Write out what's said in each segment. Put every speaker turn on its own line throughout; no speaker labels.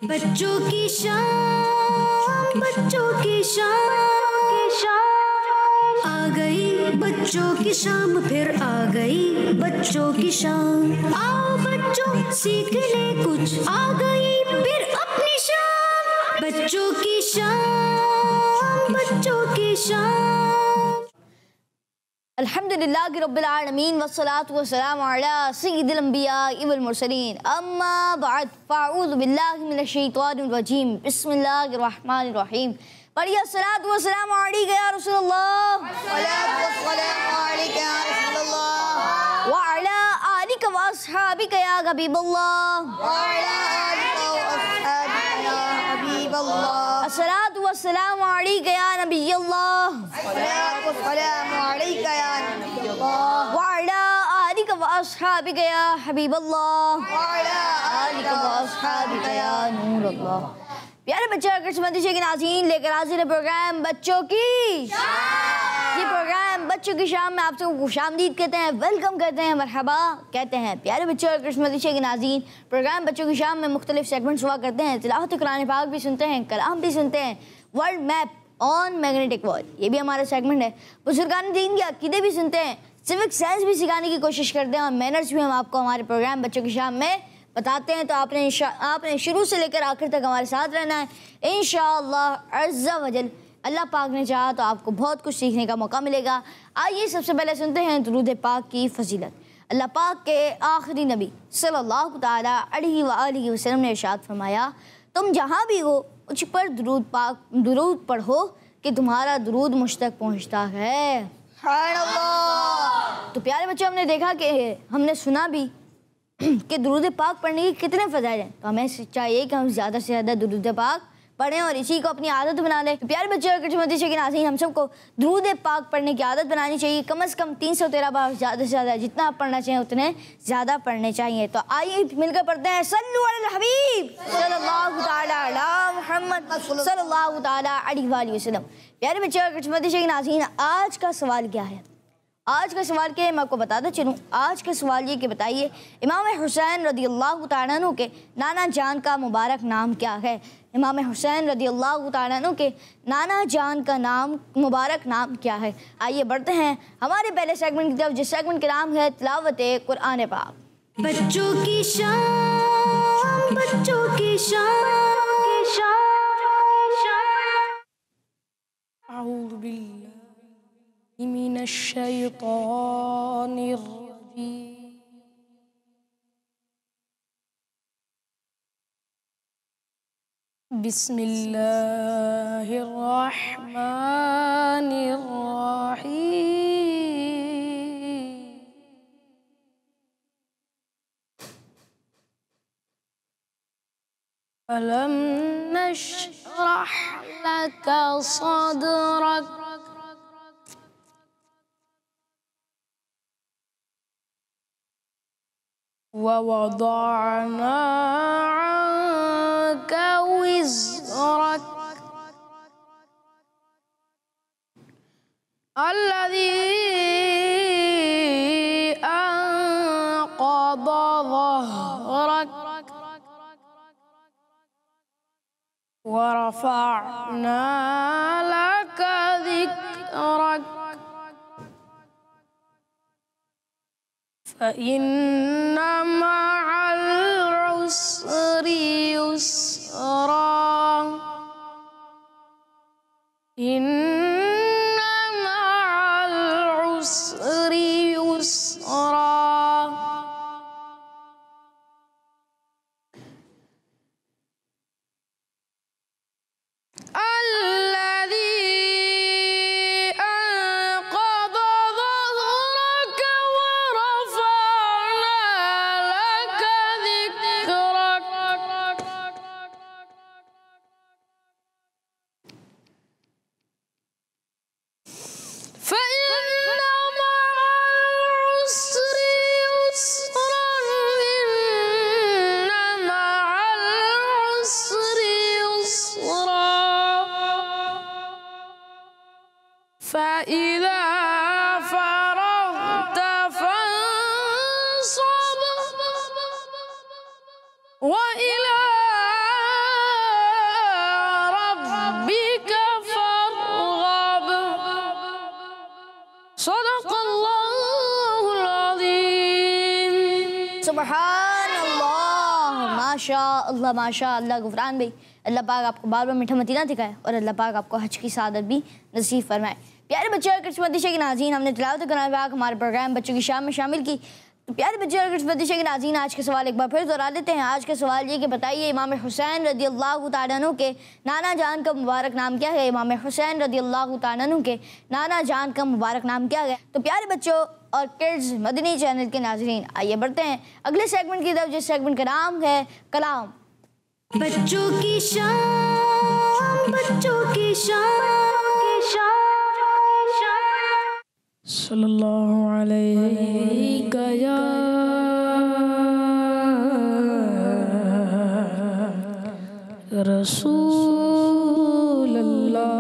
बच्चों की शाम, बच्चों की शाम आ गई, बच्चों की शाम फिर आ गई, बच्चों की शाम। आओ बच्चों सीख ले कुछ, आ गई फिर अपनी शाम। बच्चों की शाम, बच्चों की शाम।
अल्हम्दुलिल्लाहि रब्बिल आलमीन वस्सलातु वस्सलामु अला सय्यिदिल अंबिया वल मुरसलीन अम्मा बअद फ़अऊज़ु बिल्लाहि मिनश शैतानिर रजीम बिस्मिल्लाहिर रहमानिर रहीम। पढ़िए सलातु वस्सलामु अलैका या रसूलल्लाह व अला आलिका व अस्हाबिका या हबीबल्लाह। अस्सलातु वस्सलामु अलैका या नबियल्लाह व अला आलिका व अस्हाबिका या हबीबल्लाह व अस्हाबिका या नूरल्लाह। प्यारे बच्चे की नाज़रीन लेकर हाजिर है प्रोग्राम बच्चों की ये प्रोग्राम बच्चों की शाम में आप सबको खुशामदीद कहते हैं, वेलकम कहते हैं, मरहबा कहते हैं। प्यारे बच्चों की नाज़रीन प्रोग्राम बच्चों की शाम में मुख्तलिफ सेगमेंट्स हुआ करते हैं। तिलावत कुरान पाक भी सुनते हैं, कलाम भी सुनते हैं, world map on magnetic world ये भी हमारा सेगमेंट है। बुजुर्गान दीन के अकीदे भी सुनते हैं, सिविक साइंस भी सिखाने की कोशिश करते हैं और मैनर्स भी हम आपको हमारे प्रोग्राम बच्चों की शाम में बताते हैं। तो आपने शुरू से लेकर आखिर तक हमारे साथ रहना है इंशाअल्लाह अज़्ज़ा वजल। अल्लाह पाक ने चाहा तो आपको बहुत कुछ सीखने का मौका मिलेगा। आइए सबसे पहले सुनते हैं दुरूद पाक की फजीलत। अल्लाह पाक के आखिरी नबी सल्लल्लाहु तआला अलैहि वसल्लम ने इरशाद फरमाया, तुम जहाँ भी हो मुझ पर दुरूद पढ़ो कि तुम्हारा दुरूद मुझ तक पहुँचता है। तो प्यारे बच्चों हमने देखा कि हमने सुना भी कि दुरूद पाक पढ़ने के कितने फ़ज़ाइल हैं। तो हमें चाहिए कि हम ज़्यादा से ज़्यादा दुरूद पाक पढ़ें और इसी को अपनी आदत बना लें। तो प्यारे बच्चों की नाज़रीन हम सबको दुरूद पाक पढ़ने की आदत बनानी चाहिए। कम से कम 313 बार ज़्यादा से ज़्यादा जितना आप पढ़ना चाहिए उतने ज़्यादा पढ़ने चाहिए। तो आइए मिलकर पढ़ते हैं सल्लु अलल हबीब सल्लल्लाहु तआला अला मुहम्मद सल्लल्लाहु तआला अलैहि वसल्लम। प्यारे बच्चों की नाज़रीन आज का सवाल क्या है? आज का सवाल क्या है मैं आपको बताता चलूँ। आज का सवाल ये कि बताइए इमाम हुसैन रज़ियल्लाहु तआला अन्हु के नाना जान का मुबारक नाम क्या है? इमाम हुसैन रज़ियल्लाहु तआला अन्हु के नाना जान का मुबारक नाम क्या है? आइए बढ़ते हैं हमारे पहले सेगमेंट की तरफ, जिस सेगमेंट का नाम है तिलावत कुरान पाक।
बच्चों की शाम, बच्चों की शाम।
अऊज़ु बिल्लाहि मिनश शैतानिर रजीम। बिस्मिल्लाहिर रहमानिर रहीम। अलम नशरह लका सदरक व वदअना अन्का विज़रक अल्लज़ी अनक़ज़ ज़हरक व रफ़अना लका ज़िक्रक फ़इन्न मअल उसरि युस्रा इन्न मअल उसरि युस्रा।
सुभान अल्लाह, माशा अल्लाह माशा अल्लाह। गुफरान भाई, अल्लाह पाक आपको बार बार मीठा मदीना दिखाए और अल्लाह पाक आपको हज की सादत भी नसीब फरमाए। प्यारे बच्चों और किस्मती के नाज़रीन, हमने तिलावत कुरान पाक हमारे प्रोग्राम बच्चों की शाम में शामिल की। तो प्यारे बच्चों और किस्मती के नाज़रीन, आज के सवाल एक बार फिर दोहरा लेते हैं। आज का सवाल ये कि बताइए इमाम हुसैन रज़ियल्लाहु तआला अन्हु के नाना जान का मुबारक नाम क्या है? इमाम हुसैन रज़ियल्लाहु तआला अन्हु के नाना जान का मुबारक नाम क्या है? तो प्यारे बच्चों और किड्स मदनी चैनल के नाज़रीन, आइए बढ़ते हैं अगले सेगमेंट की तरफ, जिस सेगमेंट का नाम है कलाम।
बच्चों की शाम, बच्चों की शाम।
सल्लल्लाहु अलैहि या रसूल अल्लाह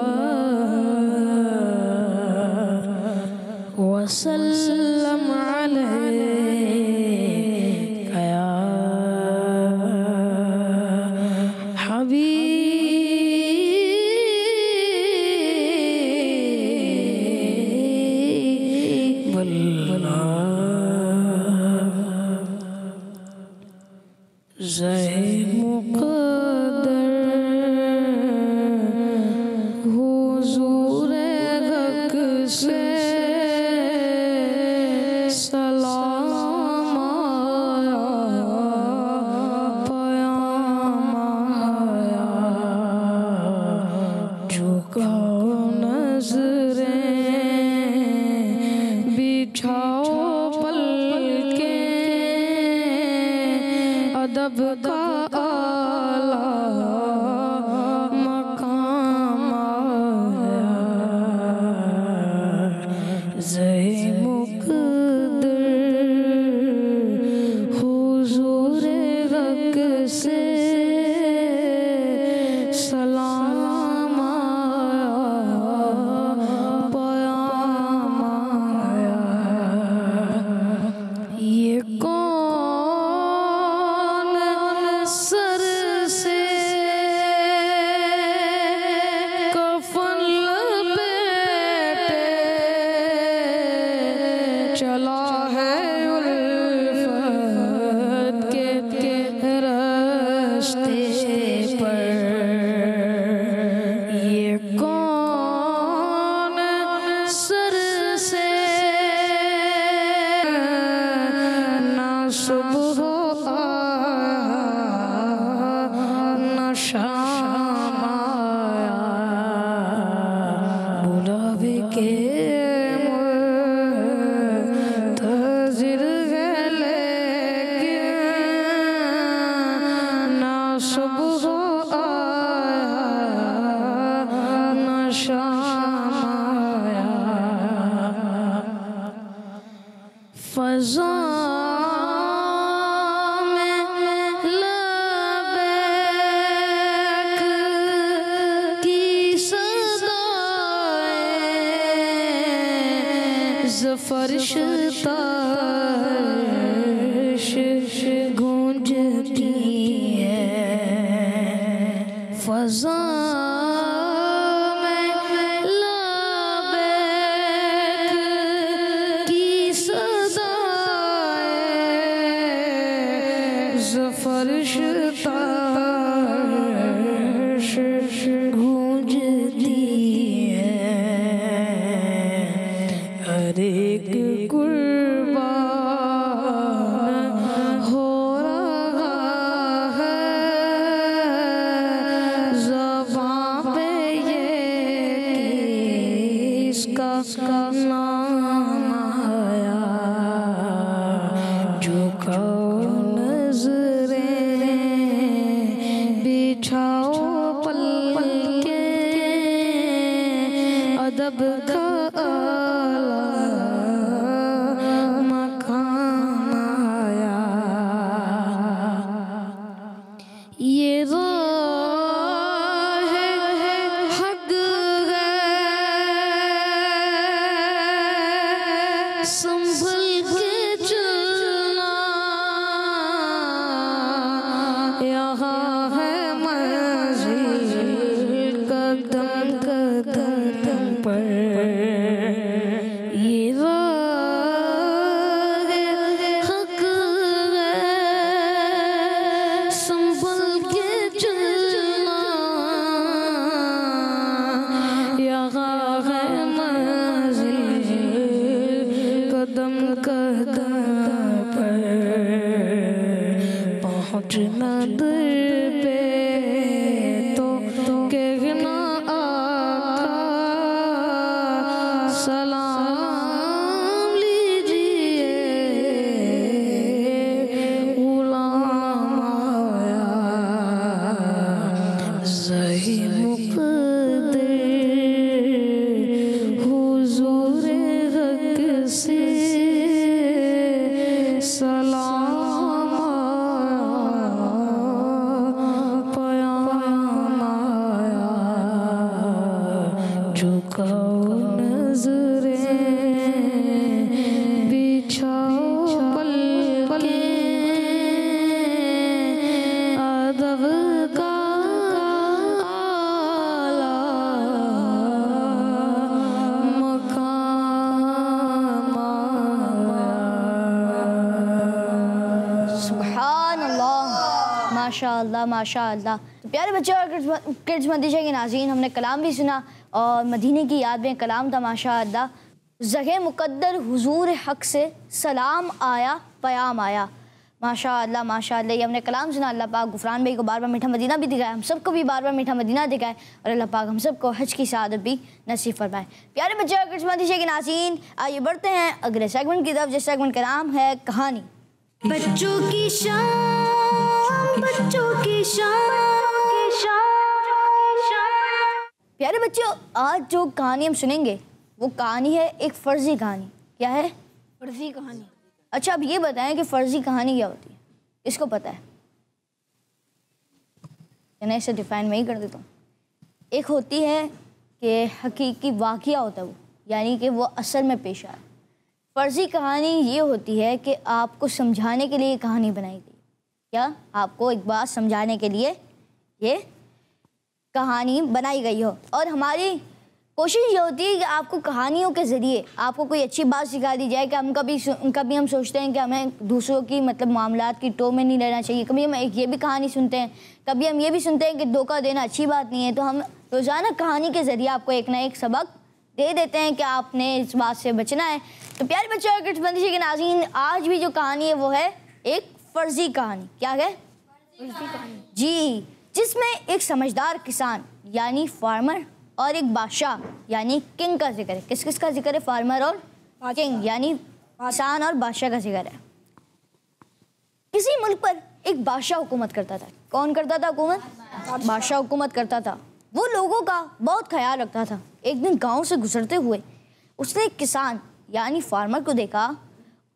वसल्लम अलैका या हबीब ज़हे मुक़द्दर हुज़ूर हक़ से सलाम आया, पयाम आया, झुकाओ नज़रें, बिछाओ अदब का आला मकाम आया, ज़हे मुक़द्दर हुज़ूर हक़ से सलाम आया, पयाम आया। ये सर से कफन लपेटे चला है उल्फत के रास्ते पर। ये कौन सर से ना सुबह शाम आया, बुलावे के मुंतज़िर है लेकिन ना सुबह आया, ना शाम आया। फ़ज़ा फर्श ताश गूंजती है, फ़ज़ा में लाबैक की सदाएं, फर्श ताश गूंजती है। हर एक कुर्बान हो रहा है ज़बान झुकाओ नजरें बिछाओ पल के अदब का आला मकाम
सुभान अल्लाह, माशाअल्लाह माशाअल्लाह। तो प्यारे बच्चों और किड्स मदीशा के नाज़रीन, हमने कलाम भी सुना और मदीने की याद में कलाम था माशाअल्लाह। ज़ग़े मुक़द्दर हुज़ूर हक़ से सलाम आया क़याम आया, माशाअल्लाह माशाअल्लाह। ये हमने कलाम सुना। अल्लाह पाक गुफ़रान भाई को बार बार मीठा मदीना भी दिखाए, हम सबको भी बार बार मीठा मदीना दिखाए और अल्लाह पाक हम सबको हज की सआदत भी नसीब फरमाए। प्यारे बच्चों और किड्स मदीशा के नाज़रीन, आइए बढ़ते हैं अगले सेगमेंट की तरफ, जिस सेगमेंट का नाम है कहानी।
बच्चों की शान, बच्चों की शान।
प्यारे बच्चों, आज जो कहानी हम सुनेंगे वो कहानी है एक फ़र्ज़ी कहानी। क्या है?
फर्जी कहानी।
अच्छा, अब ये बताएं कि फ़र्ज़ी कहानी क्या होती है, इसको पता है? यानी इसे डिफ़ाइन मैं ही कर देता हूँ। एक होती है कि हकीकी वाक़या होता है वो, यानी कि वो असल में पेश आया। फ़र्ज़ी कहानी ये होती है कि आपको समझाने के लिए कहानी बनाई गई। क्या? आपको एक बात समझाने के लिए ये कहानी बनाई गई हो, और हमारी कोशिश ये होती है कि आपको कहानियों के ज़रिए आपको कोई अच्छी बात सिखा दी जाए। कि हम कभी हम सोचते हैं कि हमें दूसरों की मतलब मामलात की टो में नहीं रहना चाहिए। कभी हम एक ये भी कहानी सुनते हैं, कभी हम ये भी सुनते हैं कि धोखा देना अच्छी बात नहीं है। तो हम रोज़ाना कहानी के ज़रिए आपको एक ना एक सबक दे देते हैं कि आपने इस बात से बचना है। तो प्यारे बच्चों और किड्स मदीशा के नाज़रीन, आज भी जो कहानी है वो है एक फ़र्ज़ी कहानी। क्या है?
फर्जी कहानी।
जी, जिसमें एक समझदार किसान यानी फार्मर और एक बादशाह यानी किंग का जिक्र है। किस किस का जिक्र है? फार्मर और किंग, यानी किसान और बादशाह का जिक्र है। किसी मुल्क पर एक बादशाह हुकूमत करता था। कौन करता था हुकूमत? बादशाह हुकूमत करता था। वो लोगों का बहुत ख्याल रखता था। एक दिन गांव से गुजरते हुए उसने एक किसान यानी फार्मर को देखा,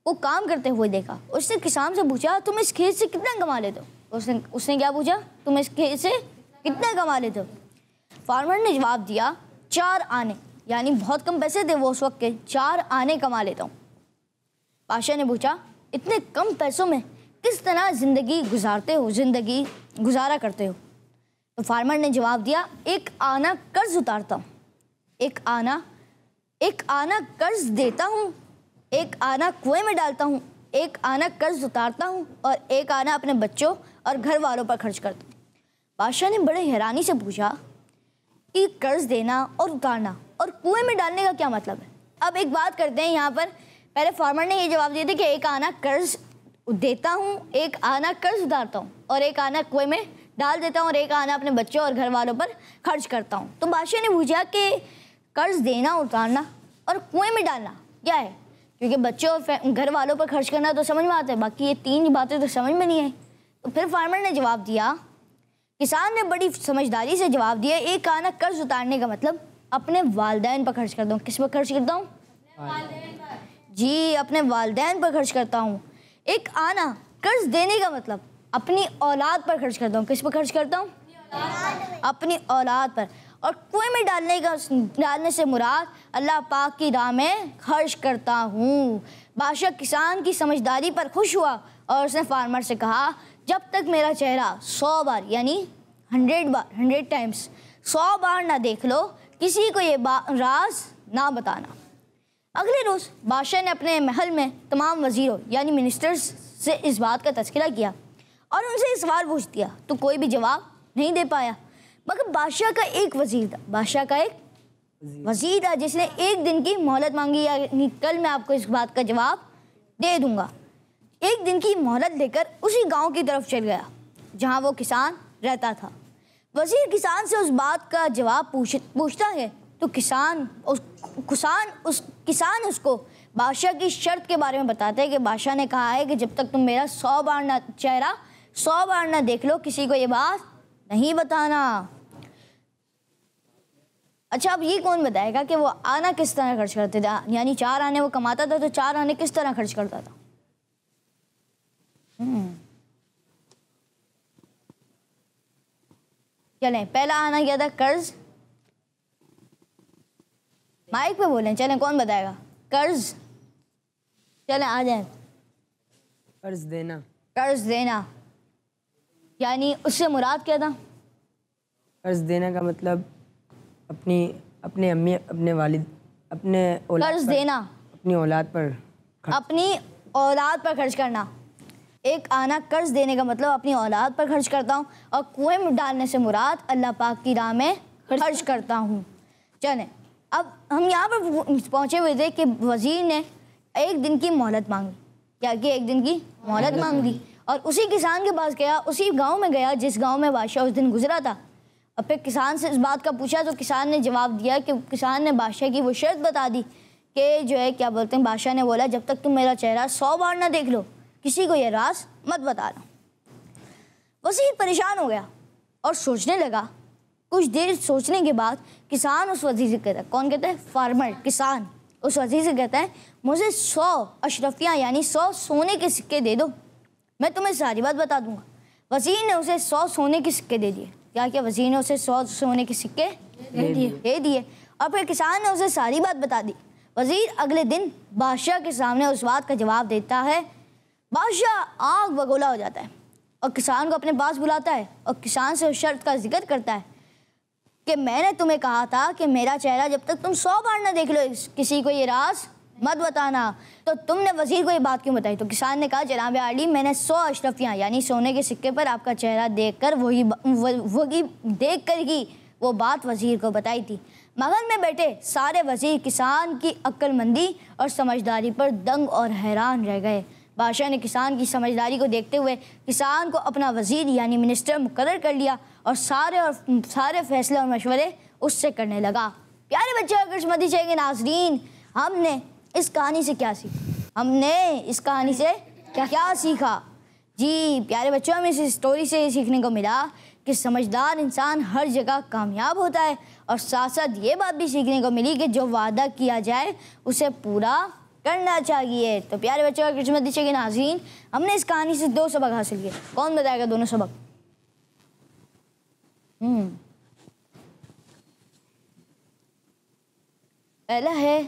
वो काम करते हुए देखा। उसने किसान से पूछा, तुम इस खेत से कितना कमा लेते हो? उसने क्या पूछा? तुम इस खेत से कितना कमा लेते हो? फार्मर ने जवाब दिया, 4 आने, यानी बहुत कम पैसे थे वो उस वक्त के, 4 आने कमा लेता हूँ। बादशाह ने पूछा, इतने कम पैसों में किस तरह ज़िंदगी गुजारते हो, ज़िंदगी गुजारा करते हो? तो फार्मर ने जवाब दिया, 1 आना कर्ज उतारता हूँ, एक आना कर्ज देता हूँ, 1 आना कुएं में डालता हूँ, 1 आना कर्ज उतारता हूँ और 1 आना अपने बच्चों और घर वालों पर खर्च करता हूँ। बादशाह ने बड़े हैरानी से पूछा कि कर्ज देना और उतारना और कुएं में डालने का क्या मतलब है? अब एक बात करते हैं यहाँ पर। पहले फार्मर ने ये जवाब दिया था कि 1 आना कर्ज देता हूँ, 1 आना कर्ज उतारता हूँ और 1 आना कुएं में डाल देता हूँ और 1 आना अपने बच्चों और घर वालों पर खर्च करता हूँ। तो बादशाह ने पूछा कि कर्ज देना, उतारना और कुएं में डालना क्या है? क्योंकि बच्चों और घर वालों पर खर्च करना तो समझ में आता है, बाकी ये 3 बातें तो समझ में नहीं आई। तो फिर फार्मर ने जवाब दिया, किसान ने बड़ी समझदारी से जवाब दिया, 1 आना कर्ज उतारने का मतलब अपने वालिदैन पर खर्च करता हूँ। किस पर खर्च करता हूँ? जी, अपने वालिदैन पर खर्च करता हूँ। 1 आना कर्ज देने का मतलब अपनी औलाद पर खर्च करता हूँ। किस पर खर्च करता हूँ? अपनी औलाद पर। और कुएं में डालने से मुराद अल्लाह पाक की राह में खर्च करता हूँ। बादशाह किसान की समझदारी पर खुश हुआ और उसने फार्मर से कहा, जब तक मेरा चेहरा 100 बार यानी 100 टाइम्स 100 बार ना देख लो, किसी को ये राज ना बताना। अगले रोज़ बादशाह ने अपने महल में तमाम वज़ीरों यानी मिनिस्टर्स से इस बात का तज़किरा किया और उनसे सवाल पूछ दिया, तो कोई भी जवाब नहीं दे पाया। मगर बादशाह का एक वज़ीर था, बादशाह का एक वज़ीर था जिसने 1 दिन की मोहलत मांगी, यानी कल मैं आपको इस बात का जवाब दे दूंगा। 1 दिन की मोहलत लेकर उसी गांव की तरफ चल गया जहां वो किसान रहता था। वज़ीर किसान से उस बात का जवाब पूछता है तो किसान उसको बादशाह की शर्त के बारे में बताता है कि बादशाह ने कहा है कि जब तक तुम मेरा 100 बार ना देख लो, किसी को ये बात नहीं बताना। अच्छा, अब ये कौन बताएगा कि वो आना किस तरह खर्च करते थे? यानी 4 आने वो कमाता था, तो 4 आने किस तरह खर्च करता था? चलें, पहला आना क्या था? कर्ज। माइक पे बोलें। चलें, कौन बताएगा? कर्ज, चलें आ जाएं।
कर्ज देना।
कर्ज देना यानी उससे मुराद क्या था?
कर्ज देने का मतलब अपने अम्मी, अपने वालिद, अपने औलाद
कर्ज
पर,
देना
अपनी औलाद पर
अपनी औलाद पर खर्च करना। एक आना कर्ज देने का मतलब अपनी औलाद पर खर्च करता हूँ, और कुएं में डालने से मुराद अल्लाह पाक की राह में खर्च करता हूँ। चलें, अब हम यहाँ पर पहुँचे हुए थे कि वज़ीर ने एक दिन की मोहलत मांगी। क्या कि एक दिन की मोहलत मांग ली, और उसी किसान के पास गया, उसी गांव में गया जिस गांव में बादशाह उस दिन गुजरा था। और फिर किसान से इस बात का पूछा तो किसान ने जवाब दिया कि किसान ने बादशाह की वो शर्त बता दी कि जो है क्या बोलते हैं, बादशाह ने बोला जब तक तुम मेरा चेहरा 100 बार ना देख लो किसी को ये राज मत बताना। वज़ीर परेशान हो गया और सोचने लगा। कुछ देर सोचने के बाद किसान उस वज़ीर से कहता है, कौन कहता है? फार्मर, किसान उस वज़ीर से कहता है, मुझे 100 अशरफियाँ यानी 100 सोने के सिक्के दे दो, मैं तुम्हें सारी बात बता दूंगा। वज़ीर ने उसे 100 सोने के सिक्के दे दिए। क्या किया? वज़ीर ने उसे 100 सोने के सिक्के दे दिए और फिर किसान ने उसे सारी बात बता दी। वज़ीर अगले दिन बादशाह के सामने उस बात का जवाब देता है। बादशाह आग बगोला हो जाता है और किसान को अपने पास बुलाता है और किसान से उस शर्त का जिक्र करता है कि मैंने तुम्हें कहा था कि मेरा चेहरा जब तक तुम 100 बार ना देख लो किसी को ये राज मत बताना, तो तुमने वज़ीर को ये बात क्यों बताई? तो किसान ने कहा, जनाब आली, मैंने 100 अशरफियाँ यानी सोने के सिक्के पर आपका चेहरा देखकर वही देख कर ही वो बात वज़ीर को बताई थी। मगन में बैठे सारे वज़ीर किसान की अक्लमंदी और समझदारी पर दंग और हैरान रह गए। बादशाह ने किसान की समझदारी को देखते हुए किसान को अपना वज़ीर यानी मिनिस्टर मुकर्रर कर लिया और सारे फैसले और मशवरे उससे करने लगा। प्यारे बच्चे और किस्मती के नाज़रीन, हमने इस कहानी से क्या सीखा? हमने इस कहानी से क्या सीखा? जी प्यारे बच्चों, हमें इस स्टोरी से सीखने को मिला कि समझदार इंसान हर जगह कामयाब होता है, और साथ साथ ये बात भी सीखने को मिली कि जो वादा किया जाए उसे पूरा करना चाहिए। तो प्यारे बच्चों और किस्मती के नाज़रीन, हमने इस कहानी से 2 सबक हासिल किए। कौन बताएगा दोनों सबक? पहला है,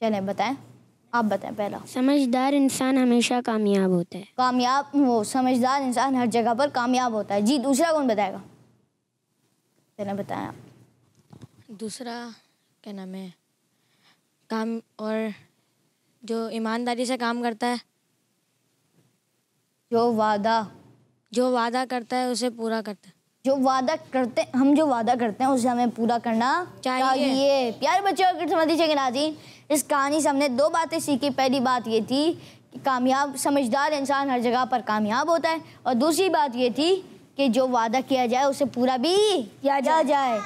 चलें बताएं, आप बताएं। पहला,
समझदार इंसान हमेशा कामयाब होता है।
समझदार इंसान हर जगह पर कामयाब होता है। जी दूसरा कौन बताएगा? चलें बताएं आप।
दूसरा क्या नाम है, काम और जो ईमानदारी से काम करता है, जो वादा करता है उसे पूरा करता है। हम जो वादा करते हैं उसे हमें पूरा करना चाहिए। प्यारे बच्चों और किस्मती के नाज़रीन, इस कहानी से हमने 2 बातें सीखी। पहली बात ये थी कि समझदार इंसान हर जगह पर कामयाब होता है, और दूसरी बात ये थी कि जो वादा किया जाए उसे पूरा भी किया जाए।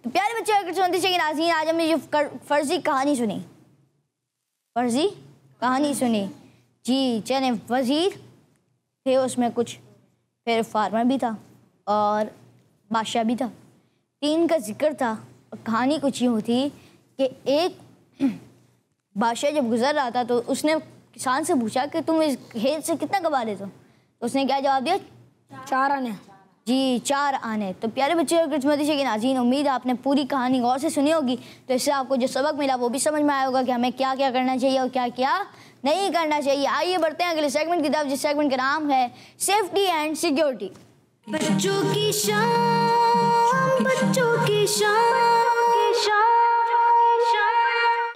तो प्यारे बच्चों और किस्मती के नाज़रीन, आज हमने जो फर्जी कहानी सुनी जी। चलें, वज़ीर थे उसमें कुछ, फिर फार्मर भी था और बादशाह भी था, 3 का जिक्र था। और कहानी कुछ यूँ थी कि एक बादशाह जब गुजर रहा था तो उसने किसान से पूछा कि तुम इस खेत से कितना कमा लेते हो? तो उसने क्या जवाब दिया?
4 आने।
जी 4 आने। तो प्यारे बच्चे और किस्मती के नाज़रीन, उम्मीद है आपने पूरी कहानी गौर से सुनी होगी, तो इससे आपको जो सबक मिला वो भी समझ में आया होगा कि हमें क्या क्या करना चाहिए और क्या क्या नहीं करना चाहिए। आइए बढ़ते हैं अगले सेगमेंट की तरफ, जिस सेगमेंट का नाम है सेफ्टी एंड सिक्योरिटी।
बच्चों की शान, बच्चों की शान।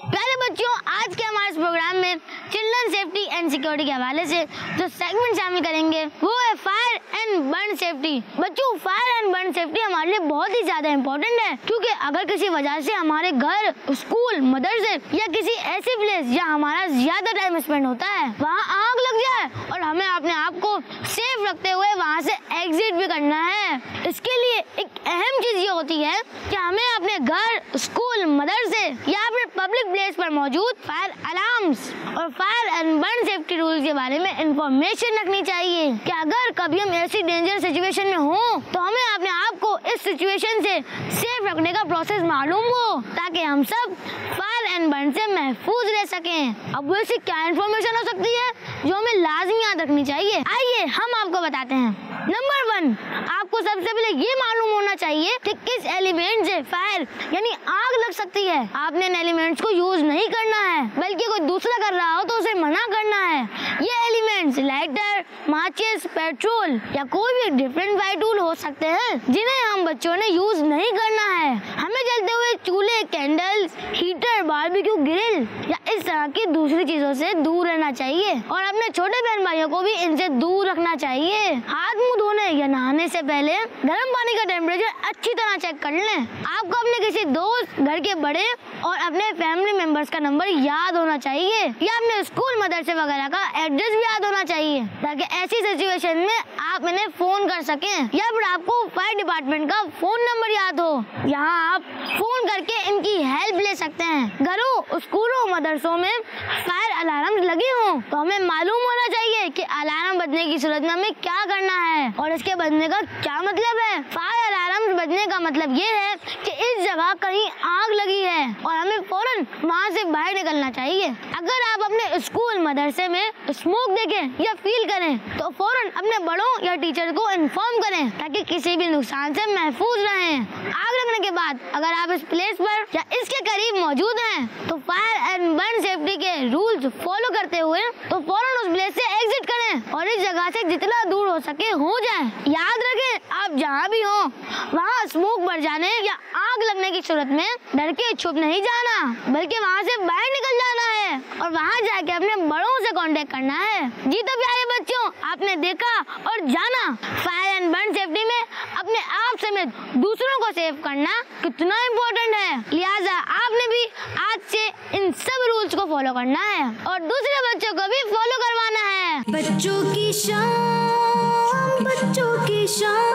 प्यारे बच्चों, आज के हमारे इस प्रोग्राम में चिल्ड्रन सेफ्टी एंड सिक्योरिटी के हवाले से जो सेगमेंट शामिल करेंगे वो है फायर एंड बर्न सेफ्टी। बच्चों, फायर एंड बर्न सेफ्टी हमारे लिए बहुत ही ज्यादा इम्पोर्टेंट है, क्योंकि अगर किसी वजह से हमारे घर, स्कूल, मदरसे या किसी ऐसी प्लेस जहाँ हमारा ज्यादा टाइम स्पेंड होता है वहाँ आग लग जाए और हमें अपने आप को सेफ रखते हुए वहाँ से एग्जिट भी करना है, इसके लिए एक अहम चीज ये होती है कि हमें अपने घर, स्कूल, मदरसे या फिर पब्लिक प्लेस पर मौजूद फायर अलार्म्स और fire and burn safety rules के बारे में इंफॉर्मेशन रखनी चाहिए कि अगर कभी हम ऐसी डेंजर सिचुएशन में हो तो हमें अपने आप को इस सिचुएशन से सेफ रखने का प्रोसेस मालूम हो, ताकि हम सब फायर एंड बर्न से महफूज रह सकें। अब वैसे क्या इंफॉर्मेशन हो सकती है जो हमें लाजमी याद रखनी चाहिए? आइए हम आपको बताते हैं। नंबर 1 आपको सबसे पहले ये मालूम होना चाहिए कि किस एलिमेंट से फायर यानी आग लग सकती है। आपने इन एलिमेंट्स को यूज नहीं करना है, बल्कि कोई दूसरा कर रहा हो तो उसे मना करना है। ये एलिमेंट्स लाइटर, माचिस, पेट्रोल या कोई भी डिफरेंट फायर टूल हो सकते हैं जिन्हें हम बच्चों ने यूज नहीं करना है। हमें जलते हुए चूल्हे, कैंडल्स, हीटर, बारबेक्यू ग्रिल या इस तरह की दूसरी चीजों से दूर रहना चाहिए और अपने छोटे बहन भाइयों को भी इनसे दूर रखना चाहिए। हाथ मुंह धोने या नहाने से पहले गर्म पानी का टेम्परेचर अच्छी तरह चेक कर लें। आपको अपने किसी दोस्त, घर के बड़े और अपने फैमिली मेंबर्स का नंबर याद होना चाहिए या अपने स्कूल, मदरसे वगैरह का एड्रेस भी याद होना चाहिए ताकि ऐसी सिचुएशन में आप इन्हें फोन कर सकें या फिर आपको फायर डिपार्टमेंट का फोन नंबर याद हो। यहाँ आप फोन करके इनकी हेल्प ले सकते हैं। घरों, स्कूलों, मदरसों में फायर अलार्म लगे हों तो हमें मालूम होना चाहिए कि अलार्म बजने की सूरत में हमें क्या करना है और इसके बजने का क्या मतलब है। फायर अलार्म बजने का मतलब ये है कि इस जगह कहीं आग लगी है और हमें फौरन वहाँ से बाहर निकलना चाहिए। अगर आप अपने स्कूल, मदरसे में स्मोक देखें या फील करें तो फौरन अपने बड़ों या टीचर को इन्फॉर्म करें ताकि किसी भी नुकसान से महफूज रहें। आग लगने के बाद अगर आप इस प्लेस पर या इसके करीब मौजूद हैं तो फायर एंड बर्न सेफ्टी के रूल्स फॉलो करते हुए तो फौरन उस प्लेस से एग्जिट करें और इस जगह से जितना दूर हो सके हो जाएं। याद रखें, आप जहाँ भी हो वहाँ स्मोक बढ़ जाने या आग लगने की सूरत में डर के छुप नहीं जाना, बल्कि वहाँ से बाहर निकल जाना है और वहाँ जाके अपने बड़ों से कांटेक्ट करना है। जी तो प्यारे बच्चों, आपने देखा और जाना फायर एंड बर्न सेफ्टी में अपने आप समेत दूसरों को सेव करना कितना इम्पोर्टेंट है। लिहाजा आपने भी आज से इन सब रूल्स को फॉलो करना है और दूसरे बच्चों को भी फॉलो करवाना है।
बच्चों की शान, बच्चों की शान।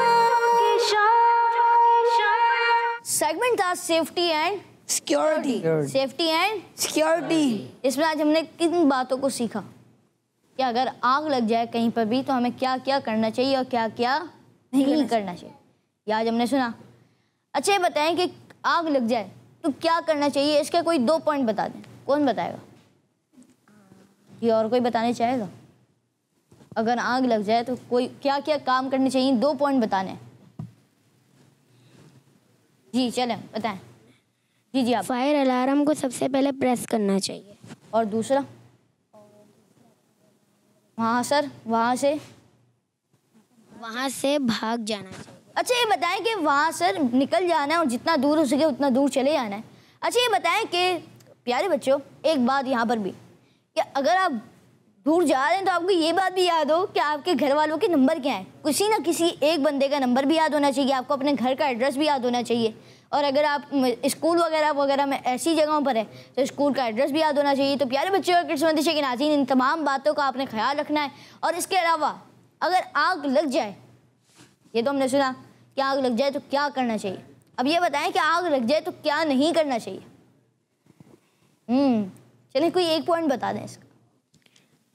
सेगमेंट था safety and security. Safety and security. इसमें आज हमने किन बातों को सीखा कि अगर आग लग जाए कहीं पर भी तो हमें क्या क्या करना चाहिए और क्या क्या नहीं करना चाहिए, ये आज हमने सुना। अच्छा, ये बताएं कि आग लग जाए तो क्या करना चाहिए, इसके कोई 2 पॉइंट बता दें। कौन बताएगा? ये और कोई बताने चाहेगा? अगर आग लग जाए तो कोई क्या क्या काम करने चाहिए, 2 पॉइंट बताने। जी चलें बताएं। जी आप।
फायर अलार्म को सबसे पहले प्रेस करना चाहिए।
और दूसरा? वहाँ सर, वहाँ से
भाग जाना चाहिए।
अच्छा, ये बताएं कि वहाँ सर निकल जाना है और जितना दूर हो सके उतना दूर चले जाना है। अच्छा, ये बताएं कि प्यारे बच्चों, एक बात यहाँ पर भी कि अगर आप दूर जा रहे हैं तो आपको ये बात भी याद हो कि आपके घर वालों के नंबर क्या है। किसी ना किसी एक बंदे का नंबर भी याद होना चाहिए, आपको अपने घर का एड्रेस भी याद होना चाहिए। और अगर आप स्कूल वगैरह में ऐसी जगहों पर है तो स्कूल का एड्रेस भी याद होना चाहिए। तो प्यारे बच्चों और किस्मत के नाज़रीन, इन तमाम बातों का आपने ख्याल रखना है। और इसके अलावा अगर आग लग जाए, ये तो हमने सुना कि आग लग जाए तो क्या करना चाहिए। अब ये बताएं कि आग लग जाए तो क्या नहीं करना चाहिए। चलिए कोई एक पॉइंट बता दें इसका।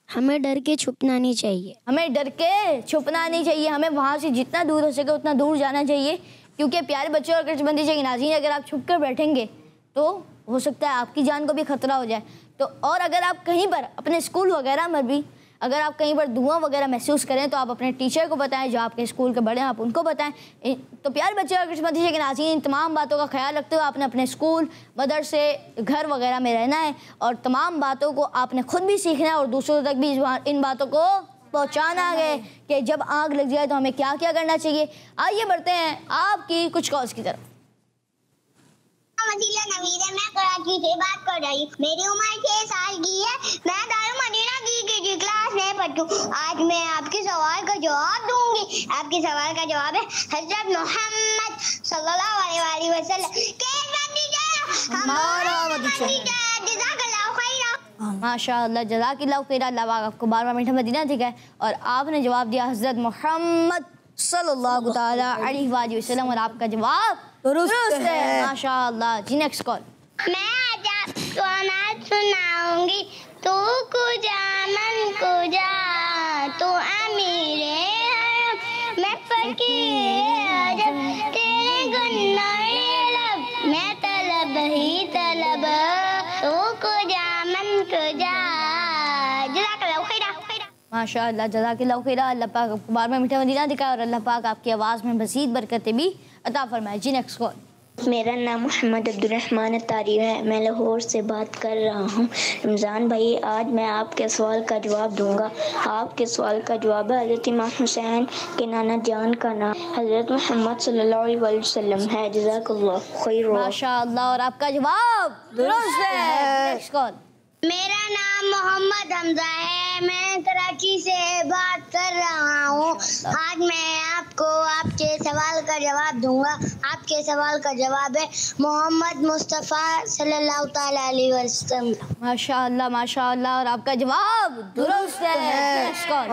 हमें डर के छुपना नहीं चाहिए।
हमें डर के छुपना नहीं चाहिए, हमें वहाँ से जितना दूर हो सके उतना दूर जाना चाहिए। क्योंकि प्यारे बच्चों और किस्मत के नाज़रीन, अगर आप छुप कर बैठेंगे तो हो सकता है आपकी जान को भी खतरा हो जाए। तो और अगर आप कहीं पर अपने स्कूल वगैरह में भी अगर आप कहीं पर धुआं वगैरह महसूस करें तो आप अपने टीचर को बताएं, जो आपके स्कूल के बड़े हैं आप उनको बताएं। तो प्यारे बच्चे और किस्मत के नाज़रीन, इन तमाम बातों का ख्याल रखते हुए आपने अपने स्कूल, मदरसे, घर वगैरह में रहना है और तमाम बातों को आपने खुद भी सीखना है और दूसरों तक भी इन बातों को पहुँचाना है कि जब आग लग जाए तो हमें क्या क्या करना चाहिए। आइए बढ़ते हैं आपकी कुछ कॉल्स की तरफ।
वसीला नवीद है, मैं कराची से बात कर रही हूँ। मेरी उम्र 6 साल की है। मैं दारुल मदीना की केजी क्लास में पढ़ती हूँ। आज मैं आपके सवाल का जवाब दूंगी। आपके सवाल का जवाब है हज़रत मोहम्मद सल्लल्लाहु अलैहि वसल्लम।
माशाअल्लाह, जज़ाकिल्लाह खैरा। अल्लाह आपको 12 मिनट मदीना दिखाए। और आपने जवाब दिया हज़रत मोहम्मद सल्लल्लाहु ताला अलैहि वसल्लम और आपका जवाब दुरुस्त है। माशाअल्लाह। जी नेक्स्ट कॉल।
मैं आज आपको नात सुनाऊंगी। तू कुजा मन कुजा, तू अमीरे हरम, मैं फकीर अजब, तेरे गुनाहे लब, मैं तलब ही तलब, तू कुजा मन कुजा। जज़ाकल्लाह खैरा।
माशाअल्लाह, जज़ाकल्लाहु खैरा। अल्लाह पाक आपको बार बार मीठा मदीना दिखाए और अल्लाह पाक आपकी आवाज़ में मज़ीद बरकतें भी अता फरमाए। जी नेक्स्ट कॉल।
मेरा नाम मोहम्मद अब्दुर्रहमान तारी है, मैं लाहौर से बात कर रहा हूँ। रमज़ान भाई, आज मैं आपके सवाल का जवाब दूंगा। आपके सवाल का जवाब है, हज़रत इमाम हुसैन के नाना जान का नाम हज़रत मोहम्मद सल्लल्लाहु अलैहि वसल्लम है। जज़ाकल्लाह खैर।
माशाअल्लाह, और आपका जवाब दुरुस्त है। Next call.
मेरा नाम मोहम्मद हमजा है, मैं कराची से बात कर रहा हूँ। आज मैं आपको आपके सवाल का जवाब दूंगा। आपके सवाल का जवाब है मोहम्मद मुस्तफ़ा सल्लल्लाहु ताला अलैहि वसल्लम।
माशाअल्लाह माशाअल्लाह, और आपका जवाब दुरुस्त है। Next call.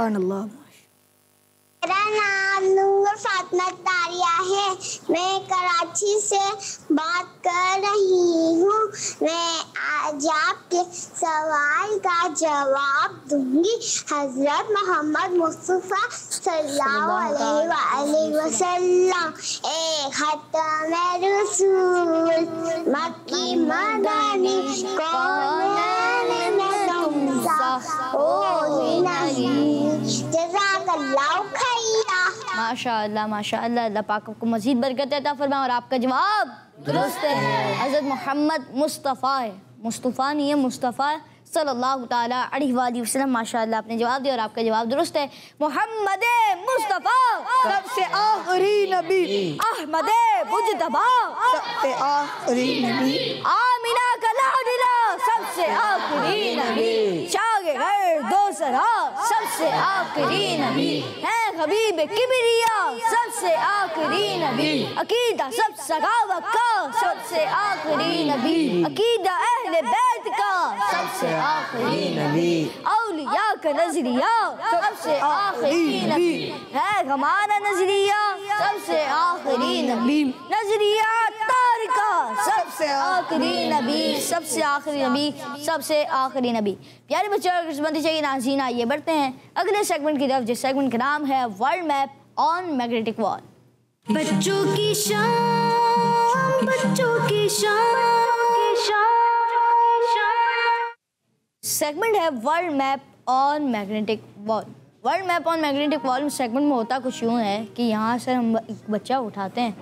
मेरा नाम नूर फातिमा तारिया है, मैं कराची से बात कर रही हूँ। मैं आज आपके सवाल का जवाब दूंगी। हजरत मोहम्मद मुस्तफ़ा सल्लल्लाहु अलैहि वसल्लम एक खत्म रसूल, मक्की मदनी कौनैन में तुम सा कोई नहीं। जज़ाकल्लाहु खैरा।
माशाअल्लाह माशाअल्लाह, अल्लाह पाक आपको मज़ीद बरकत अता फरमाए। और आपका जवाब दुरुस्त है। हज़रत मोहम्मद मुस्तफ़ा है, मुस्तफ़ा नहीं है, मुस्तफ़ा सल्लल्लाहु ताला अलैहि वसल्लम। माशाअल्लाह, आपने जवाब दिया और आपका जवाब दुरुस्त है। मोहम्मद मुस्तफ़ा सबसे आखिरी नबी, अहमद मुज्तबा सबसे आखिरी नबी, आमिना का लाडला सबसे आखिरी नबी, शागे दोसरा सबसे आखिरी नबी है, हबीब किबरिया सबसे आखिरी नबी, अकीदा सब सगावत का सबसे आखिरी नबी, अकीदा अहले बैत का सबसे आखिरी नबी, औलिया का नजरिया सबसे आखिरी नबी है, हमारा नजरिया सबसे आखिरी नबी, नजरिया तारिका सबसे आखिरी नबी, सबसे आखिरी नबी, सबसे आखिरी नबी। प्यारे बच्चों, किस्मती चाहिए नाज़रीन, आइए बढ़ते हैं अगले सेगमेंट की तरफ, जिस सेगमेंट का नाम है world map on magnetic wall.
बच्चों की शान, बच्चों की शान।
सेगमेंट है world map on magnetic wall. World map on magnetic wall segment में होता कुछ यूँ है कि यहाँ से हम एक बच्चा उठाते हैं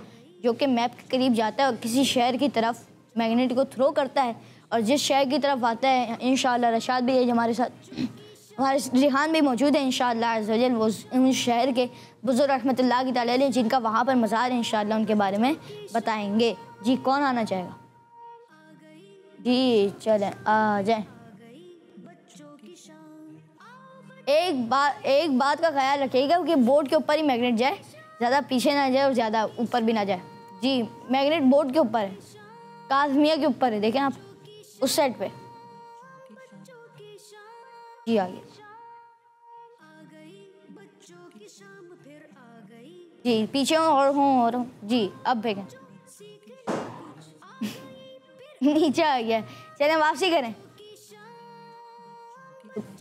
जो कि मैप के करीब जाता है और किसी शहर की तरफ मैग्नेट को थ्रो करता है, और जिस शहर की तरफ आता है, इंशाअल्लाह रशाद भी है हमारे साथ, हमारे रिहान भी मौजूद है इंशाअल्लाह अज़्ज़वजल, वो उस शहर के बुज़ुर्ग रहमतुल्लाह की ताला अलैह जिनका वहाँ पर मज़ार है, इंशाअल्लाह उनके बारे में बताएंगे। जी कौन आना चाहेगा? जी चलें आ जाएं। एक बात का ख्याल रखिएगा कि बोर्ड के ऊपर ही मैग्नेट जाए, ज़्यादा पीछे ना जाए और ज़्यादा ऊपर भी ना जाए। जी मैग्नेट बोर्ड के ऊपर है, काज़मिया के ऊपर है, देखें आप उस साइड पे। जी आगे जी, पीछे और जी अब फेंकें। नीचे आ गया, चलें वापसी करें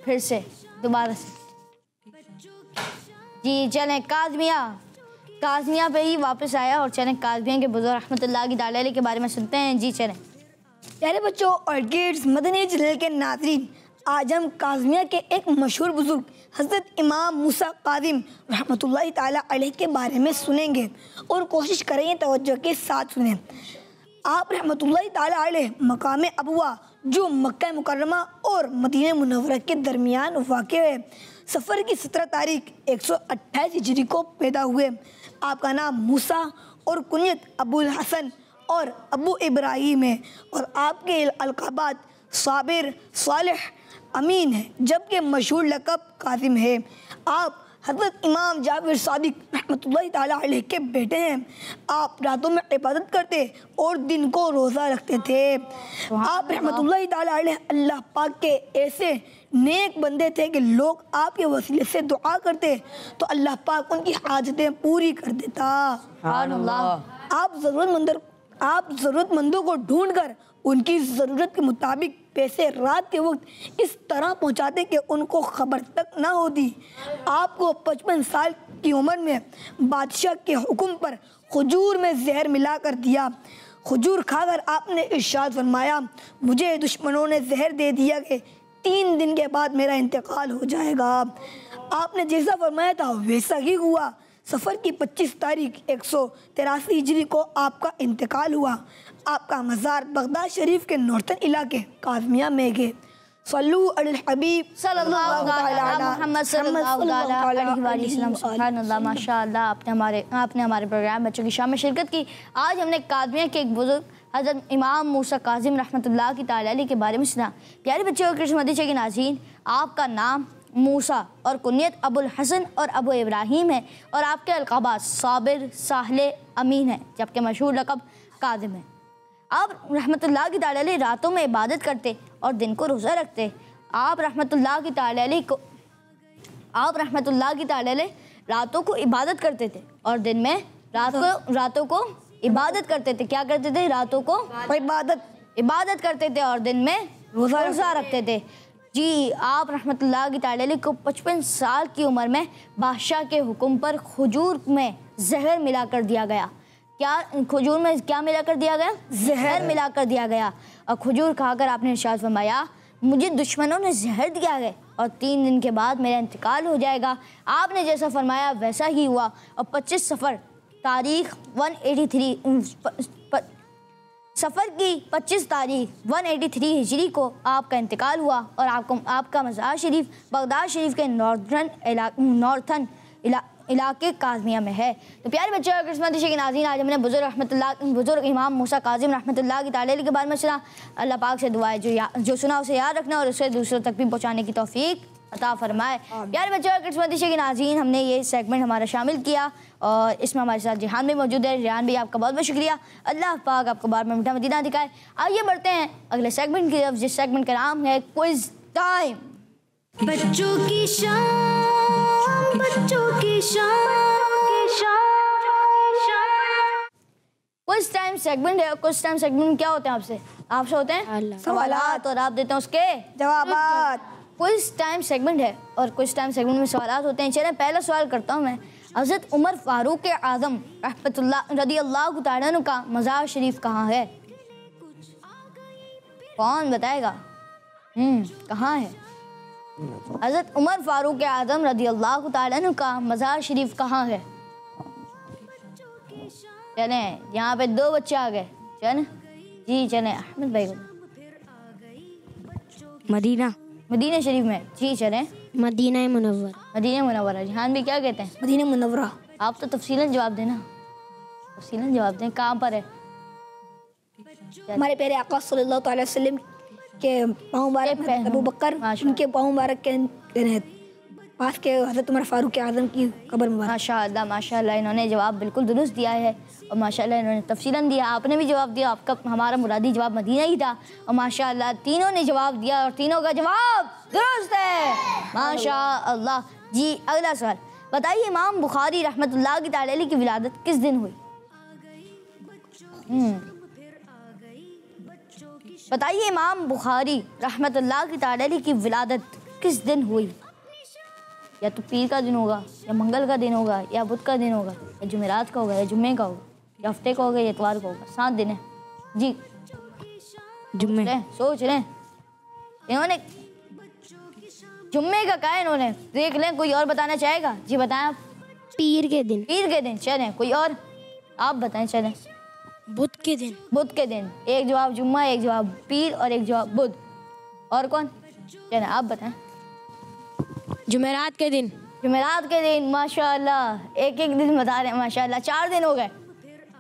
फिर से दोबारा से। जी चलें काज़मिया पे ही वापस आया, और चलें काज़मिया के बुज़ुर्ग रहमतुल्लाह की ताला अलैह के बारे में सुनते हैं। जी चलें।
प्यारे बच्चों और किड्स, मदनी चैनल के नाज़रीन, आज हम काज़मिया के एक मशहूर बुज़ुर्ग हज़रत इमाम मूसा काज़िम रहमतुल्लाह ताला अलैह के बारे में सुनेंगे और कोशिश करेंगे तवज्जो के साथ सुनें। आप रहमतुल्लाह ताला अलैह मकाम अबवा जो मक्का मुकर्रमा और मदीना मुनव्वरा के दरमियान वाक़ है, सफ़र की 17 तारीख 128 हिजरी को पैदा हुए। आपका नाम मूसा और कुनियत अबुल हसन और अबू इब्राहिम है, और आपके अलक़ाबात साबिर, सालिह, अमीन है, जबकि मशहूर लक़ब काज़िम है। आप हज़रत इमाम जाबिर सादिक रहमतुल्लाह ताला अलैह के बेटे हैं। आप रातों में इबादत करते और दिन को रोज़ा रखते थे। आप रहमतुल्लाह ताला अलैह अल्लाह पाक के ऐसे नेक बंदे थे कि लोग आपके वसीले से दुआ करते तो अल्लाह पाक उनकी हाजतें पूरी कर देता। आप ज़रूरतमंदों को ढूंढकर उनकी ज़रूरत के मुताबिक पैसे रात के वक्त इस तरह पहुंचाते कि उनको खबर तक ना होती। आपको 55 साल की उम्र में बादशाह के हुक्म पर खजूर में जहर मिला कर दिया। खजूर खाकर आपने इरशाद फरमाया, मुझे दुश्मनों ने जहर दे दिया कि 3 दिन के बाद मेरा इंतकाल हो जाएगा। आपने जैसा फरमाया था वैसा ही हुआ। सफ़र की 25 तारीख 183 हिजरी को आपका इंतकाल हुआ। आपका मज़ार बगदाद शरीफ के नॉर्थन इलाके काज़मिया में है। सल्लू अल हबीब
सल्लल्लाहु अलैहि मुहम्मद सल्लल्लाहु अलैहि वसल्लम। सुभानअल्लाह, माशाअल्लाह, आपने हमारे प्रोग्राम बच्चों की शाम में शिरकत की। आज हमने काज़मिया के एक बुजुर्ग हज़रत इमाम मूसा काज़िम रहमतुल्लाह की ताला अलैह के बारे में सुना। प्यारे बच्चों और कृष्ण मदीचे के नाज़रीन, आपका नाम मूसा और कुनियत अबुल हसन और अबू इब्राहिम है और आपके अलक़ाबात साबिर, साहले, अमीन है, जबकि मशहूर लक़ब काज़िम है। आप रहमतुल्लाह की ताला अलैह रातों में इबादत करते और दिन को रोज़ा रखते। आप रहमतुल्लाह की ताला अलैह रातों को इबादत करते थे और दिन में रातों को इबादत करते थे। क्या करते थे? रातों को इबादत करते थे और दिन में रोज़ा रखते थे। जी, आप रहमतुल्लाह की ताला अलैह को 55 साल की उम्र में बादशाह के हुक्म पर खजूर में जहर मिला कर दिया गया। क्या खजूर में क्या मिला कर दिया गया? जहर मिला कर दिया गया। और खजूर खाकर आपने इरशाद फरमाया, मुझे दुश्मनों ने जहर दिया है और 3 दिन के बाद मेरा इंतकाल हो जाएगा। आपने जैसा फरमाया वैसा ही हुआ और 25 सफ़र तारीख 183 सफ़र की 25 तारीख 183 हिजरी को आपका इंतकाल हुआ और आपका मज़ार शरीफ बगदाद शरीफ के नॉर्थन इलाके काज़मिया में है। तो प्यारे बच्चों और किस्मत के नाज़रीन, आज हमने बुजुर्ग इमाम मूसा काज़िम रहमतुल्लाह की ताला अलैह के बारे में सुना। अल्लाह पाक से दुआ है जो सुना उसे याद रखना और उसे दूसरों तक भी पहुँचाने की तौफीक अता फरमाए। प्यारे बच्चों और किस्मत के नाज़रीन, हमने ये सेगमेंट हमारा शामिल किया और इसमें हमारे साथ जिहान भी मौजूद है। जिहान भी आपका बहुत बहुत शुक्रिया। अल्लाह पाक आपको बार में मीठा मदीना दिखाए। आइए बढ़ते हैं अगले सेगमेंट की तरफ, जिस सेगमेंट का नाम है क्विज टाइम।
बच्चों की शाम, बच्चों की शाम।
क्विज टाइम सेगमेंट है। क्विज टाइम सेगमेंट में क्या होते हैं? आपसे होते हैं सवालात और आप देते हैं उसके
जवाबात।
क्विज टाइम सेगमेंट है और क्विज टाइम सेगमेंट में सवालात होते हैं। चलिए पहला सवाल करता हूँ मैं। हज़रत उमर फारूक आज़म रहमतुल्लाह रज़ियल्लाहु तआला अन्हु का मज़ार शरीफ कहाँ है? कौन बताएगा? कहाँ है? हज़रत उमर फारूक आज़म रज़ियल्लाहु तआला अन्हु का मज़ार शरीफ कहाँ है? चलें, यहाँ पे 2 बच्चे आ गए। चलें जी, चलें अहमद भाई को। मदीना शरीफ में। जी चलें।
Medina Munawwara.
जिहान भी क्या कहते हैं?
Medina Munawwara.
आप तो तफसीलन जवाब देना, तफसीलन जवाब दें। कहाँ पर है?
हमारे प्यारे आका सल्लल्लाहु अलैहि वसल्लम के पाँव मुबारक अबू बकर, उनके पाँव मुबारक के पास के हज़रत उमर फारूक आज़म की कब्र मुबारक।
माशाअल्लाह, माशाअल्लाह, इन्होंने जवाब बिल्कुल दुरुस्त दिया है और माशाअल्लाह इन्होंने तफसीलन दिया। आपने भी जवाब दिया, आपका हमारा मुरादी जवाब मदीना ही था और माशाअल्लाह तीनों ने जवाब दिया और तीनों का जवाब दुरुस्त है, माशाअल्लाह। जी अगला सवाल बताइए, इमाम बुखारी रहमतुल्लाह की ताला अलैह की विलादत किस दिन हुई? बताइए, इमाम बुखारी रहमतुल्लाह की ताला अलैह की विलादत किस दिन हुई? या तो पीर का दिन होगा, या मंगल का दिन होगा, या बुध का दिन होगा, या जुमेरात का होगा, या जुम्मे का होगा, या हफ्ते का होगा, या इतवार का होगा। 7 दिन है जी। जुम्मे। सोच रहे इन्होंने जुम्मे का कहा है इन्होंने। देख लें, कोई और बताना चाहेगा? जी बताएं आप।
पीर के दिन।
पीर के दिन। चलें, कोई और आप बताएं। चलें,
बुध के दिन।
बुध के दिन। एक जवाब जुम्मा, एक जवाब पीर और एक जवाब बुध। और कौन? चलें आप बताएं।
जुमेरात के दिन।
जुमेरात के दिन। माशाअल्लाह, एक दिन बता रहे हैं माशाअल्लाह। 4 दिन हो गए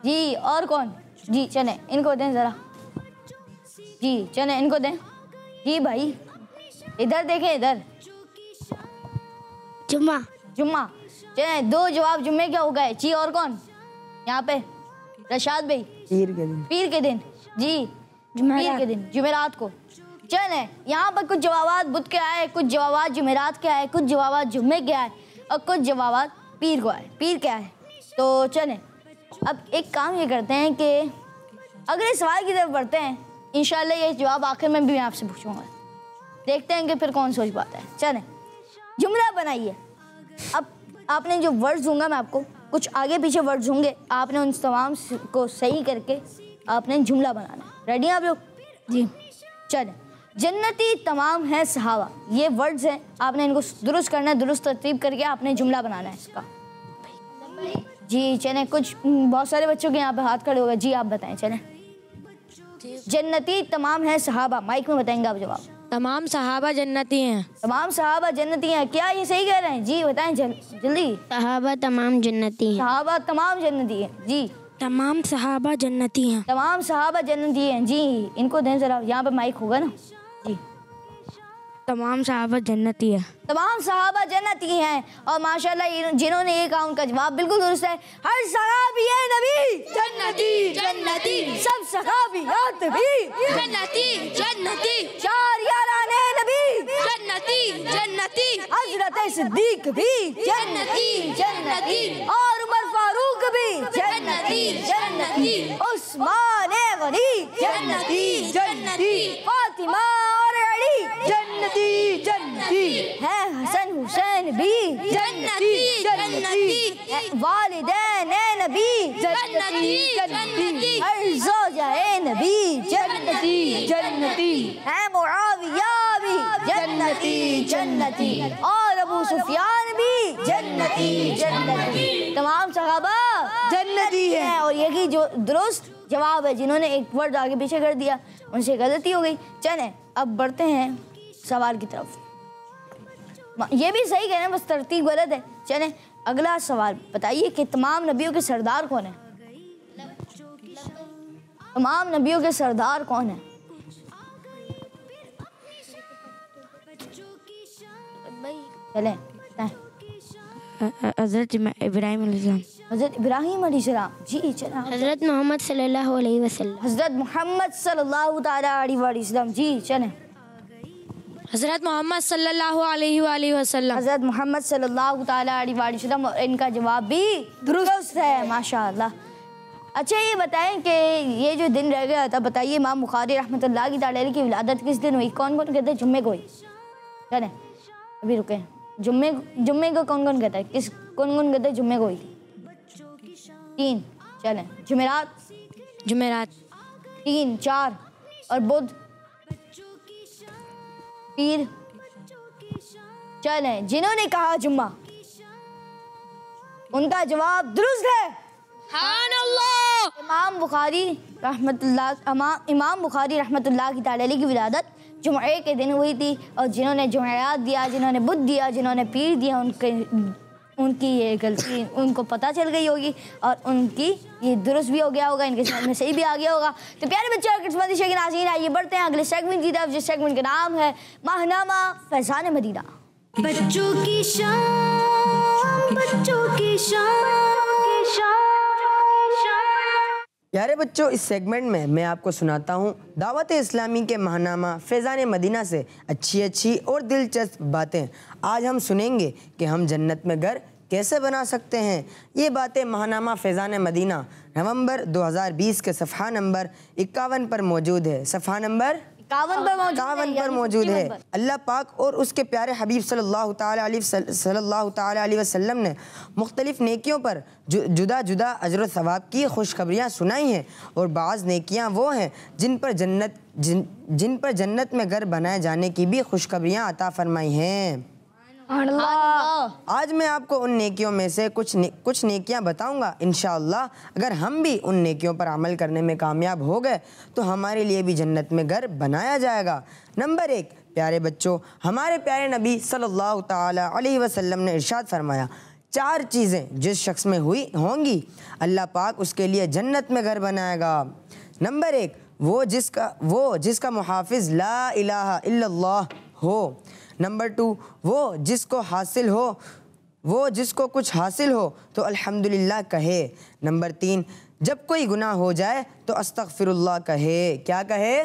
जी। और कौन? जी चलें, इनको दें ज़रा। जी चलें, इनको दें। जी भाई इधर देखें, इधर।
जुम्मा।
जुम्मा। चलें, 2 जवाब जुम्मे के हो गए जी। और कौन यहाँ पे? रशाद भाई।
पीर के दिन।
पीर के दिन जी। पीर के दिन, जुमेरात को। चलें, यहाँ पर कुछ जवाबात बुध के आए, कुछ जवाबात जुमेरात के आए, कुछ जवाबात जुम्मे के आए और कुछ जवाबात पीर को आए, पीर के आए। तो चलें, अब एक काम ये करते हैं कि अगले सवाल की तरफ बढ़ते हैं। इंशाल्लाह ये जवाब आखिर में भी मैं आपसे पूछूंगा, देखते हैं कि फिर कौन सोच पाता है। चलें, जुमला बनाइए। अब आपने जो वर्ड्स दूंगा मैं आपको, कुछ आगे पीछे वर्ड्स होंगे, आपने उन तमाम को सही करके आपने जुमला बनाना है। रेडी हैं आप लोग? जी चलें, जन्नती तमाम है सहाबा। ये वर्ड्स हैं, आपने इनको दुरुस्त करना है, दुरुस्त तरतीब करके आपने जुमला बनाना है इसका। जी चलें, कुछ बहुत सारे बच्चों के यहाँ पे हाथ खड़े हो गए। जी आप बताएं, चलें। जन्नती तमाम है सहाबा, माइक में बताएंगे आप जवाब।
तमाम सहाबा जन्नती हैं।
तमाम सहाबा जन्नती हैं, क्या ये सही कह रहे हैं? जी बताएं जल्दी।
सहाबा तमाम जन्नती हैं।
सहाबा तमाम जन्नती हैं। जी
तमाम सहाबा जन्नती हैं।
तमाम सहाबा जन्नती हैं। जी इनको दें जरा, यहाँ पे माइक होगा ना। जी
तमाम सहाबा जन्नती है।
तमाम सहाबा जन्नती हैं। और माशाल्लाह जिन्होंने ये कहा उनका जवाब बिल्कुल दुरुस्त है। हर सहाबी है नबी जन्नती जन्नती, सब सहाबियात भी
जन्नती जन्नती,
चार याराने नबी
जन्नती जन्नती,
हजरत सिद्दीक भी
जन्नती जन्नती,
और उमर फारूक भी
जन्नती जन्नती,
उस्मान गनी
जन्नती जन्नती,
फातिमा और अली
जन्नती जन्नती
है, हसन हुसैन भी
जन्नती जन्नती,
वालिदैन नबी
जन्नती जन्नती,
हर ज़ौजाए नबी
जन्नती जन्नती
है, मुआविया भी जन्नती जन्नती, और अबू सुफियान भी जन्नती जन्नती। तमाम सहाबा
जन्नती है।
और यही जो दुरुस्त जवाब है। जिन्होंने एक वर्ड आगे पीछे कर दिया उनसे गलती हो गई। चलें अब बढ़ते हैं सवाल की तरफ। ये भी सही कह रहे हैं, बस तरतीब गलत है। चलें अगला सवाल बताइए कि तमाम नबियों के सरदार कौन है? तमाम नबियों के सरदार कौन है? चलें
हज़रत इब्राहिम अलैहिस्सलाम।
हज़रत इब्राहिम अलैहिस्सलाम। जी चला।
हज़रत मोहम्मद सल्लल्लाहु अलैहि वसल्लम।
हज़रत मोहम्मद सल्लल्लाहु ताला अलैहि वसल्लम। जी चलें।
हज़रत मोहम्मद सल्लल्लाहु अलैहि वसल्लम।
हज़रत मोहम्मद सल्लल्लाहु ताला अलैहि वसल्लम। और इनका जवाब भी दुरुस्त है, माशाअल्लाह। अच्छा ये बताएं कि ये जो दिन रह गया था, बताइए इमाम बुखारी रहमतुल्लाह अलैहि की विलादत किस दिन हुई? कौन कौन कहते हैं जुम्मे को हुई? चलें अभी रुके। जुम्मे को कौन कौन कहता है? कौन कौन कहते हैं जुम्मे को हुई? 3। चलें जुमेरात 3, 4 और बुध, पीर। चलें जिन्होंने कहा जुम्मा उनका जवाब दुरुस्त है। इमाम बुखारी रहमतुल्लाह की ताला की विलादत जुम्मे के दिन हुई थी। और जिन्होंने जुमेरात दिया, जिन्होंने बुध दिया, जिन्होंने पीर दिया, उनकी ये गलती उनको पता चल गई होगी और उनकी ये दुरुस्त भी हो गया होगा, इनके समझ में सही भी आ गया होगा। तो प्यारे बच्चों और किस्मती शेख नाज़रीन, आइए बढ़ते हैं अगले सेगमेंट की तरफ, जिस सेगमेंट का नाम है माहनामा फैज़ान मदीना।
बच्चों की शान, बच्चों की शान।
प्यारे बच्चों, इस सेगमेंट में मैं आपको सुनाता हूँ दावत इस्लामी के माहनामा फैज़ान मदीना से अच्छी अच्छी और दिलचस्प बातें। आज हम सुनेंगे कि हम जन्नत में घर कैसे बना सकते हैं। ये बातें माहनामा फैज़ान मदीना नवंबर 2020 के सफ़हा नंबर 51 पर मौजूद है। सफ़हा नंबर 51 पर मौजूद है। अल्लाह पाक और उसके प्यारे हबीब सल्लल्लाहु ताला अलैहि वसल्लम ने मुख्तलिफ़ नेकियों पर जुदा जुदा अजर सवाब की खुशखबरियाँ सुनाई हैं। और बाज़ नेकियाँ वो हैं जिन पर जन्नत में घर बनाए जाने की भी खुशखबरियाँ अता फरमाई हैं। आज मैं आपको उन नेकियों में से कुछ नेकियां बताऊंगा। इंशाअल्लाह अगर हम भी उन नेकियों पर अमल करने में कामयाब हो गए तो हमारे लिए भी जन्नत में घर बनाया जाएगा। नंबर 1, प्यारे बच्चों, हमारे प्यारे नबी सल्लल्लाहु ताला अलैहि वसल्लम ने इरशाद फरमाया, 4 चीज़ें जिस शख्स में होंगी अल्लाह पाक उसके लिए जन्नत में घर बनाएगा। नंबर 1, वो जिसका मुहाफिज ला इलाहा इल्लल्लाह हो। नंबर 2, वो जिसको कुछ हासिल हो तो अल्हम्दुलिल्लाह कहे। नंबर 3, जब कोई गुनाह हो जाए तो अस्तगफिरुल्लाह कहे। क्या कहे?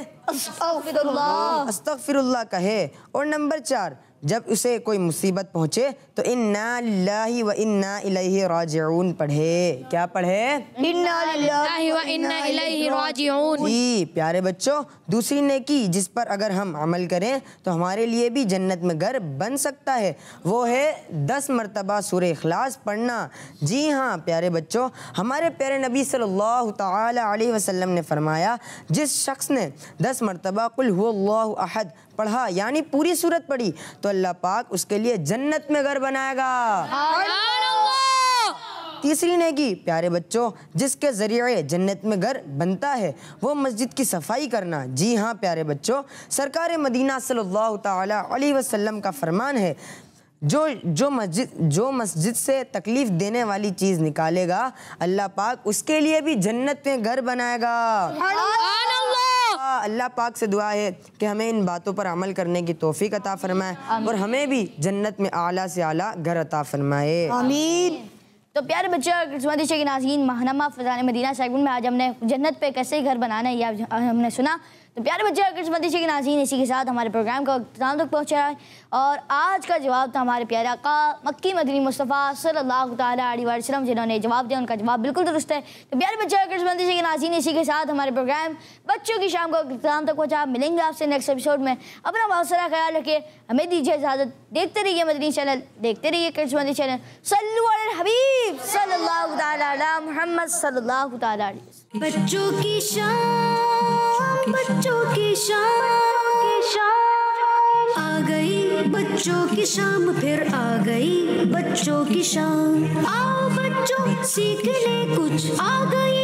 अस्तगफिरुल्लाह कहे। और नंबर 4, जब उसे कोई मुसीबत पहुँचे तो इन्ना लिल्लाहि व इन्ना इलैहि राजिऊन पढ़े। क्या पढ़े?
इन्ना लिल्लाहि व इन्ना इलैहि राजिऊन।
जी प्यारे बच्चों, दूसरी नेकी जिस पर अगर हम अमल करें तो हमारे लिए भी जन्नत में घर बन सकता है, वो है 10 मरतबा सूरह इखलास पढ़ना। जी हाँ प्यारे बच्चों, हमारे प्यारे नबी सल्लल्लाहु तआला अलैहि वसल्लम ने फरमाया, जिस शख्स ने 10 मरतबा कुल हुवल्लाहु अहद पढ़ा यानी पूरी सूरत पढ़ी तो अल्लाह पाक उसके लिए जन्नत में घर बनाएगा। तीसरी नेकी प्यारे बच्चों, जिसके ज़रिए जन्नत में घर बनता है वो मस्जिद की सफाई करना। जी हाँ प्यारे बच्चों, सरकार मदीना सल्लल्लाहु तआला अलैहि वसल्लम का फरमान है, जो मस्जिद से तकलीफ देने वाली चीज़ निकालेगा अल्लाह पाक उसके लिए भी जन्नत में घर बनाएगा। अल्लाह पाक से दुआ है कि हमें इन बातों पर अमल करने की तौफीक अता फरमाए और हमें भी जन्नत में आला से आला घर अता फरमाए।
आमीन। तो प्यारे बच्चों, नाज़रीन, माहनामा फ़ैज़ाने मदीना सेगमेंट में आज हमने जन्नत पे कैसे घर बनाना है यह हमने सुना। तो प्यारे बच्चों, नाज़रीन, इसी के साथ हमारे प्रोग्राम का इख्तिताम तक पहुँचा है और आज का जवाब था हमारे प्यारे आका मक्की मदनी मुस्तफ़ा सल्लल्लाहु तआला अलैहि वसल्लम, जिन्होंने जवाब दिया, उनका जवाब बिल्कुल दुरुस्त है। तो प्यारे बच्चों, नाज़रीन, इसी के साथ हमारे प्रोग्राम बच्चों की शाम का इख्तिताम तक पहुँचा। मिलेंगे आपसे नेक्स्ट एपिसोड में। अपना बहुत सारा ख्याल रखिए, हमें दीजिए इजाज़त। देखते रहिए मदनी चैनल, देखते रहिए किड्स मदनी चैनल। सल्लु अलल हबीब सल्लल्लाहु तआला अला मुहम्मद सल्लल्लाहु तआला अलैहि वसल्लम।
बच्चों की शाम, बच्चों की शाम आ गई, बच्चों की शाम फिर आ गई, बच्चों की शाम। आओ बच्चों सीख ले कुछ, आ गई